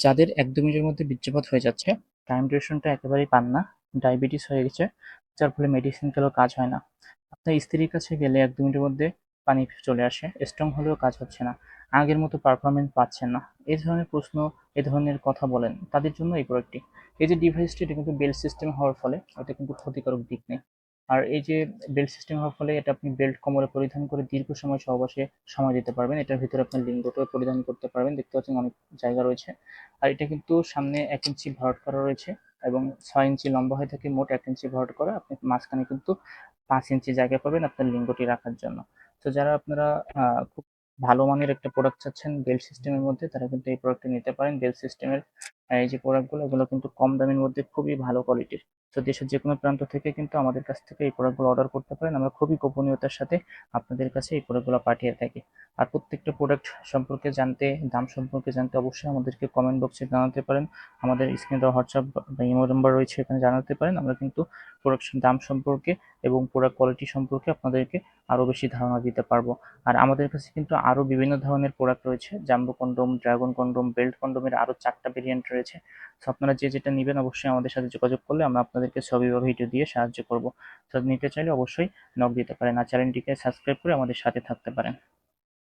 যাদের ১-২ মিনিটের মধ্যে বীর্যপাত হয়ে যাচ্ছে, টাইম ডিউরেশনটা একেবারেই পান না, ডায়াবেটিস হয়ে গেছে, যার ফলে মেডিসিন খেলেও কাজ হয় না। আপনার স্ত্রীর কাছে গেলে ১-২ মিনিটের মধ্যে পানি চলে আসে, স্ট্রং হলেও কাজ হচ্ছে না, আগের মতো পারফরম্যান্স পাচ্ছেন না। এই ধরনের প্রশ্ন, এ ধরনের কথা বলেন, তাদের জন্য এই প্রোডাক্টটি। এই যে ডিভাইসটি, এটা কিন্তু বেল্ট সিস্টেম হওয়ার ফলে এটা কিন্তু ক্ষতিকারক দিক নেই। আর এই যে বেল্ট সিস্টেম হওয়ার ফলে এটা আপনি বেল্ট কোমরে পরিধান করে দীর্ঘ সময় সহবাসে সময় দিতে পারবেন। এটার ভিতরে আপনার লিঙ্গটাও পরিধান করতে পারবেন। দেখতে পাচ্ছেন অনেক জায়গা রয়েছে। আর এটা কিন্তু সামনে ১ ইঞ্চি ভরাট করা রয়েছে এবং ৬ ইঞ্চি লম্বা হয়ে থাকে, মোট ১ ইঞ্চি ভরাট করা। আপনি মাঝখানে কিন্তু ৫ ইঞ্চি জায়গা পাবেন আপনার লিঙ্গটি রাখার জন্য। তো যারা আপনারা খুব ভালো মানের একটা প্রোডাক্ট চাচ্ছেন বেল্ট সিস্টেমের মধ্যে, তারা কিন্তু এই প্রোডাক্টটি নিতে পারেন। বেল্ট সিস্টেমের এই যে প্রোডাক্টগুলো, এগুলো কিন্তু কম দামের মধ্যে খুবই ভালো কোয়ালিটির। তো দেশের যেকোনো প্রান্ত থেকে কিন্তু আমাদের কাছ থেকে এই প্রোডাক্টগুলো অর্ডার করতে পারেন। আমরা খুবই গোপনীয়তার সাথে আপনাদের কাছে এই প্রোডাক্টগুলো পাঠিয়ে থাকি। আর প্রত্যেকটা প্রোডাক্ট সম্পর্কে জানতে, দাম সম্পর্কে জানতে অবশ্যই আমাদেরকে কমেন্ট বক্সে জানাতে পারেন। আমাদের স্ক্রিনে দেওয়া হোয়াটসঅ্যাপ বা ইমো নাম্বার রয়েছে, এখানে জানাতে পারেন। আমরা কিন্তু প্রোডাক্ট দাম সম্পর্কে এবং প্রোডাক্ট কোয়ালিটি সম্পর্কে আপনাদেরকে আরও বেশি ধারণা দিতে পারবো। আর আমাদের কাছে কিন্তু আরও বিভিন্ন ধরনের প্রোডাক্ট রয়েছে, jumbo condom, dragon condom, belt কন্ডোমের আরও ৪টা ভেরিয়েন্ট রয়েছে। তো আপনারা যে যেটা নেবেন অবশ্যই আমাদের সাথে যোগাযোগ করলে আমরা আপনাদেরকে ছবি বা ভিডিও দিয়ে সাহায্য করব। তো নিতে চাইলে অবশ্যই নক দিতে পারেন, আর চ্যানেলটিকে সাবস্ক্রাইব করে আমাদের সাথে থাকতে পারেন।